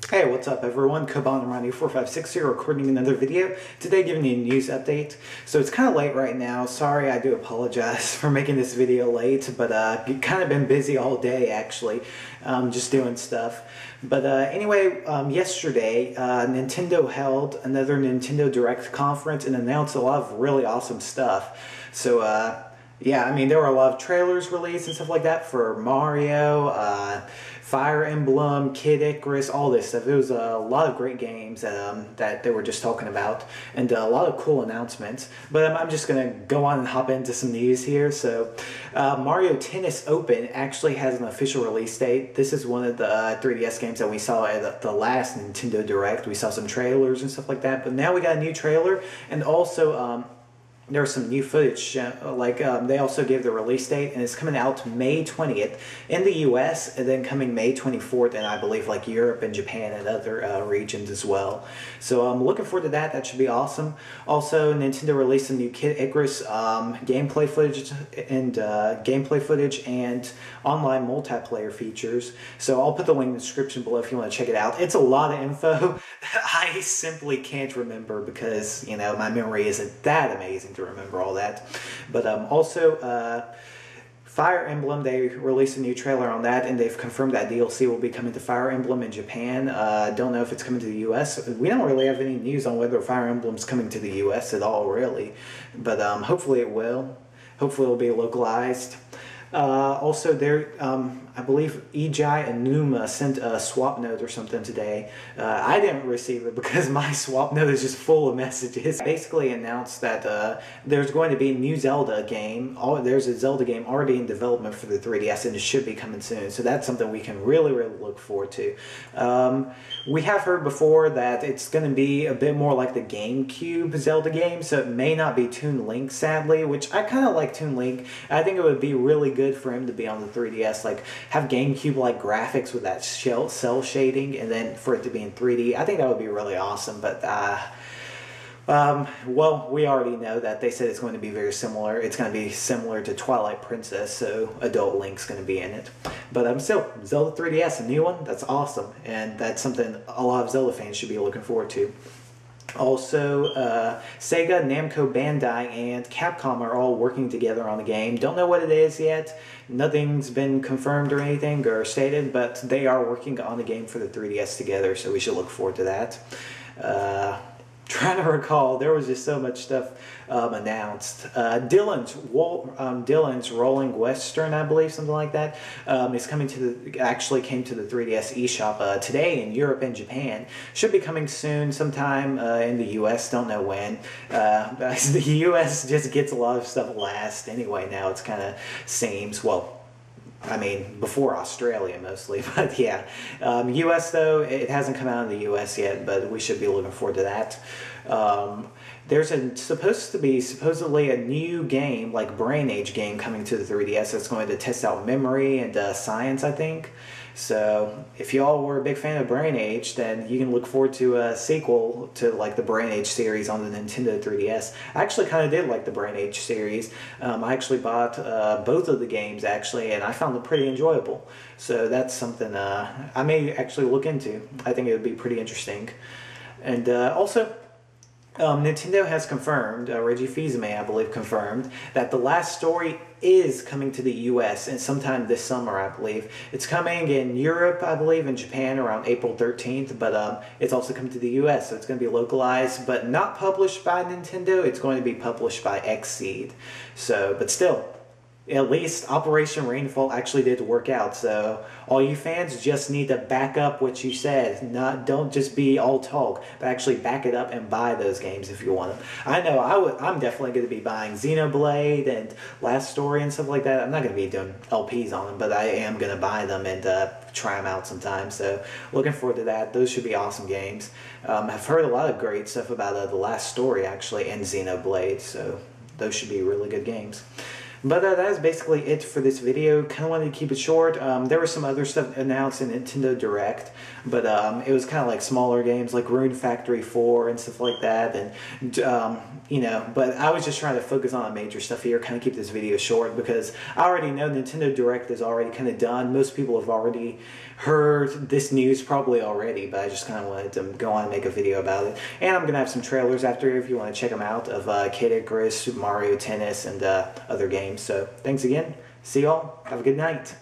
Hey, what's up everyone? Kaban456 here, recording another video. Today giving you a news update. So it's kind of late right now. Sorry, I do apologize for making this video late, but kind of been busy all day actually, just doing stuff. But anyway, yesterday Nintendo held another Nintendo Direct conference and announced a lot of really awesome stuff. So yeah, I mean, there were a lot of trailers released and stuff like that for Mario, Fire Emblem, Kid Icarus, all this stuff. It was a lot of great games that they were just talking about, and a lot of cool announcements. But I'm just going to go on and hop into some news here. So Mario Tennis Open actually has an official release date. This is one of the 3DS games that we saw at the last Nintendo Direct. We saw some trailers and stuff like that, but now we got a new trailer, and also there was some new footage, they also gave the release date, and it's coming out May 20th in the US, and then coming May 24th in, I believe, like Europe and Japan and other regions as well. So I'm looking forward to that. That should be awesome. Also, Nintendo released some new Kid Icarus gameplay footage and online multiplayer features. So I'll put the link in the description below if you want to check it out. It's a lot of info that I simply can't remember because, you know, my memory isn't that amazing to remember all that. But also Fire Emblem, they released a new trailer on that, and they've confirmed that DLC will be coming to Fire Emblem in Japan. Don't know if it's coming to the US. We don't really have any news on whether Fire Emblem's coming to the US at all, really, but hopefully it will. Hopefully it'll be localized. Also, there, I believe Ejai and Numa sent a swap note or something today. I didn't receive it because my swap note is just full of messages. Basically announced that there's going to be a new Zelda game. There's a Zelda game already in development for the 3DS, and it should be coming soon. So that's something we can really look forward to. We have heard before that it's going to be a bit more like the GameCube Zelda game, so it may not be Toon Link, sadly, which I kind of like Toon Link. I think it would be really good for him to be on the 3DS, like have GameCube-like graphics with that cell shading, and then for it to be in 3D. I think that would be really awesome, but well, we already know that they said it's going to be very similar. It's going to be similar to Twilight Princess, so Adult Link's going to be in it. But still, Zelda 3DS, a new one, that's awesome, and that's something a lot of Zelda fans should be looking forward to. Also, Sega, Namco Bandai, and Capcom are all working together on the game. Don't know what it is yet. Nothing's been confirmed or anything or stated, but they are working on the game for the 3DS together, so we should look forward to that. Trying to recall, there was just so much stuff announced. Dylan's Rolling Western, I believe, something like that, is coming to actually came to the 3DS eShop today in Europe and Japan. Should be coming soon, sometime in the US. Don't know when. The US just gets a lot of stuff last anyway. Now it's kind of seems, well, I mean, before Australia mostly, but yeah. US though, it hasn't come out in the US yet, but we should be looking forward to that. There's supposedly a new game, like Brain Age game, coming to the 3DS that's going to test out memory and science, I think. So if y'all were a big fan of Brain Age, then you can look forward to a sequel to like the Brain Age series on the Nintendo 3DS. I actually kind of did like the Brain Age series. I actually bought both of the games actually, and I found them pretty enjoyable. So that's something I may actually look into. I think it would be pretty interesting. And also, Nintendo has confirmed, Reggie Fils-Aimé, I believe, confirmed that The Last Story is coming to the US and sometime this summer, I believe. It's coming in Europe, I believe, and Japan around April 13th, but it's also coming to the US, so it's going to be localized, but not published by Nintendo. It's going to be published by Xseed. So, but still, at least Operation Rainfall actually did work out, so all you fans just need to back up what you said. Don't just be all talk, but actually back it up and buy those games if you want them. I know I'm definitely going to be buying Xenoblade and Last Story and stuff like that. I'm not going to be doing LPs on them, but I am going to buy them and try them out sometime, so looking forward to that. Those should be awesome games. I've heard a lot of great stuff about The Last Story, actually, and Xenoblade, so those should be really good games. But that is basically it for this video. Kind of wanted to keep it short. There was some other stuff announced in Nintendo Direct, but it was kind of like smaller games like Rune Factory 4 and stuff like that. And you know, but I was just trying to focus on the major stuff here, kind of keep this video short because I already know Nintendo Direct is already kind of done. Most people have already heard this news probably already, but I just kind of wanted to go on and make a video about it. And I'm going to have some trailers after if you want to check them out of Kid Icarus, Super Mario Tennis, and other games. So thanks again. See y'all. Have a good night.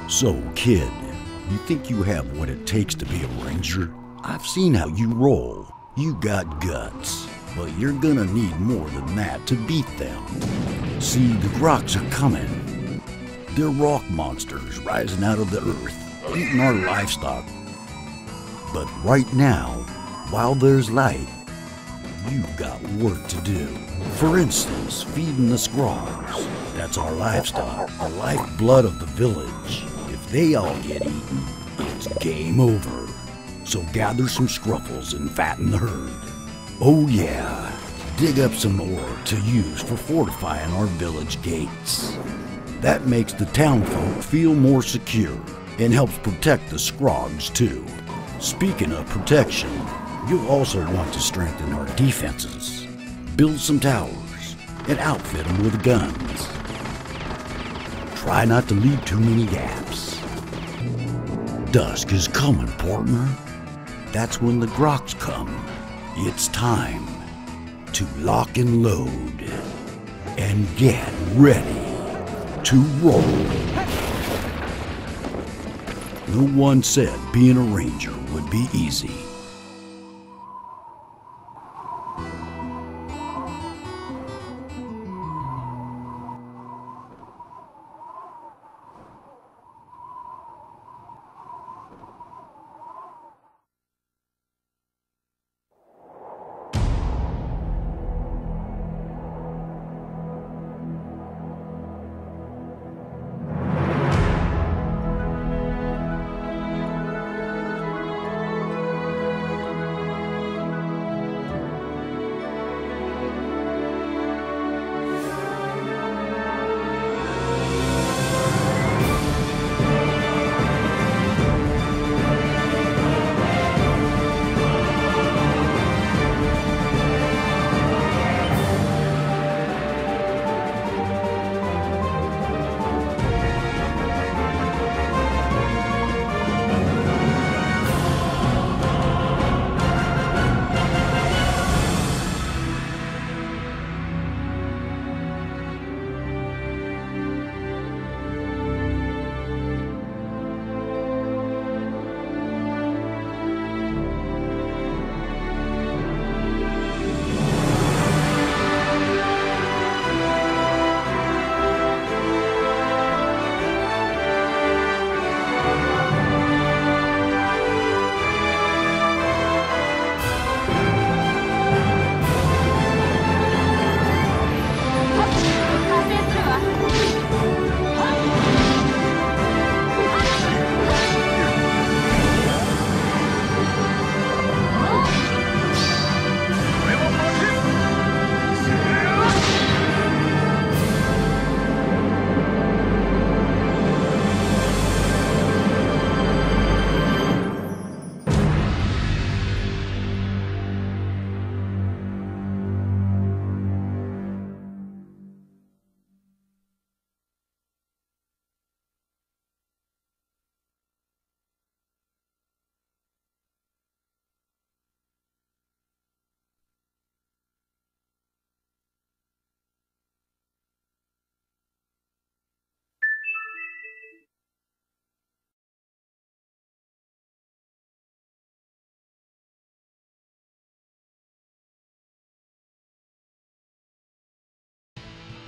So, kid, you think you have what it takes to be a ranger? I've seen how you roll. You got guts, but you're gonna need more than that to beat them. See, the Groks are coming. They're rock monsters rising out of the earth, eating our livestock. But right now, while there's light, you've got work to do. For instance, feeding the Scrogs. That's our livestock, the lifeblood of the village. If they all get eaten, it's game over. So gather some scruffles and fatten the herd. Oh yeah, dig up some ore to use for fortifying our village gates. That makes the townfolk feel more secure and helps protect the Scrogs too. Speaking of protection, you'll also want to strengthen our defenses. Build some towers and outfit them with guns. Try not to leave too many gaps. Dusk is coming, partner. That's when the Groks come. It's time to lock and load and get ready to roll. No one said being a ranger would be easy.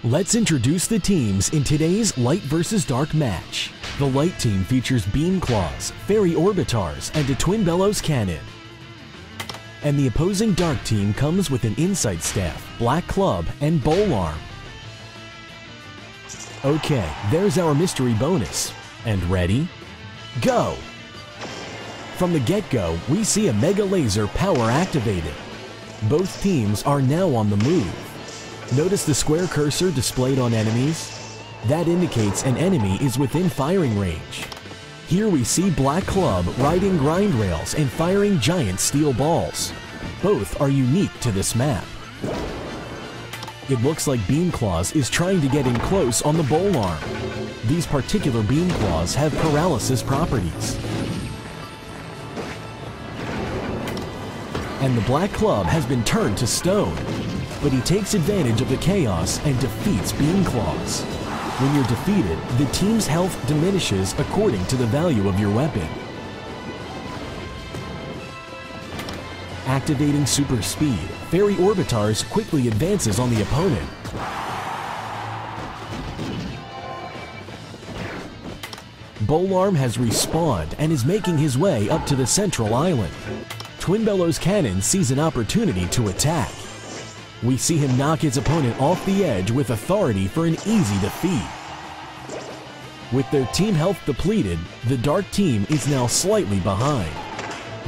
Let's introduce the teams in today's Light vs. Dark match. The Light team features Beam Claws, Fairy Orbitars, and a Twin Bellows Cannon. And the opposing Dark team comes with an Insight Staff, Black Club, and Bowl Arm. Okay, there's our mystery bonus. And ready? Go! From the get-go, we see a Mega Laser power activated. Both teams are now on the move. Notice the square cursor displayed on enemies? That indicates an enemy is within firing range. Here we see Black Club riding grind rails and firing giant steel balls. Both are unique to this map. It looks like Beam Claws is trying to get in close on the Bowl Arm. These particular Beam Claws have paralysis properties. And the Black Club has been turned to stone, but he takes advantage of the chaos and defeats Beam Claws. When you're defeated, the team's health diminishes according to the value of your weapon. Activating super speed, Fairy Orbitars quickly advances on the opponent. Bowl Arm has respawned and is making his way up to the central island. Twin Bellows Cannon sees an opportunity to attack. We see him knock his opponent off the edge with authority for an easy defeat. With their team health depleted, the Dark team is now slightly behind.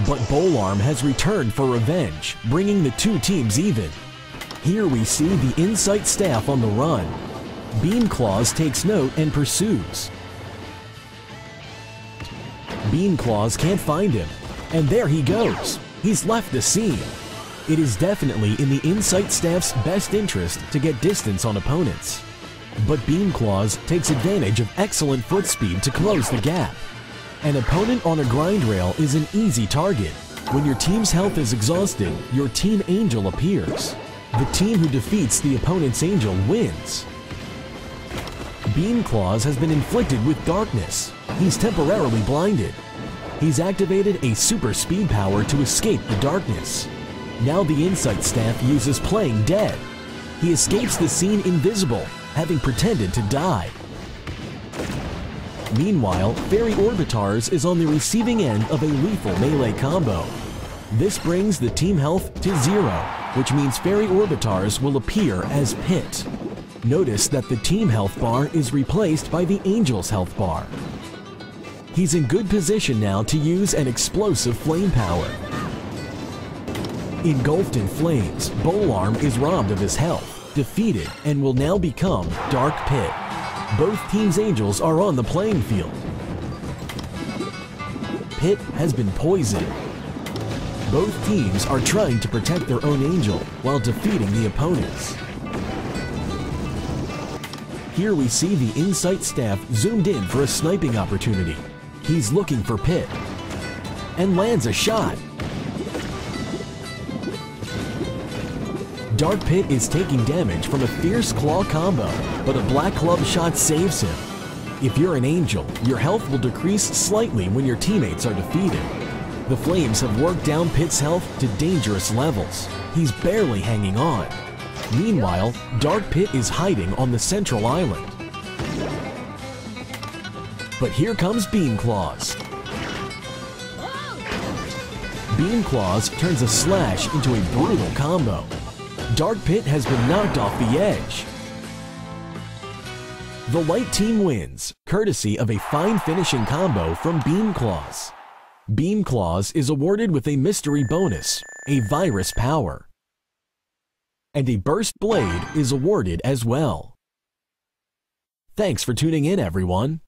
But Bowl Arm has returned for revenge, bringing the two teams even. Here we see the Insight Staff on the run. Beam Claws takes note and pursues. Beam Claws can't find him, and there he goes. He's left the scene. It is definitely in the Insight Staff's best interest to get distance on opponents. But Beam Claws takes advantage of excellent foot speed to close the gap. An opponent on a grind rail is an easy target. When your team's health is exhausted, your Team Angel appears. The team who defeats the opponent's Angel wins. Beam Claws has been inflicted with darkness. He's temporarily blinded. He's activated a super speed power to escape the darkness. Now the Insight Staff uses Playing Dead. He escapes the scene invisible, having pretended to die. Meanwhile, Fairy Orbitars is on the receiving end of a lethal melee combo. This brings the team health to 0, which means Fairy Orbitars will appear as Pit. Notice that the team health bar is replaced by the Angel's health bar. He's in good position now to use an explosive flame power. Engulfed in flames, Bowl Arm is robbed of his health, defeated, and will now become Dark Pit. Both teams' Angels are on the playing field. Pit has been poisoned. Both teams are trying to protect their own Angel while defeating the opponents. Here we see the Insight Staff zoomed in for a sniping opportunity. He's looking for Pit and lands a shot. Dark Pit is taking damage from a fierce claw combo, but a Black Club shot saves him. If you're an Angel, your health will decrease slightly when your teammates are defeated. The flames have worked down Pit's health to dangerous levels. He's barely hanging on. Meanwhile, Dark Pit is hiding on the central island. But here comes Beam Claws. Beam Claws turns a slash into a brutal combo. Dark Pit has been knocked off the edge. The Light team wins, courtesy of a fine finishing combo from Beam Claws. Beam Claws is awarded with a mystery bonus, a virus power. And a burst blade is awarded as well. Thanks for tuning in, everyone.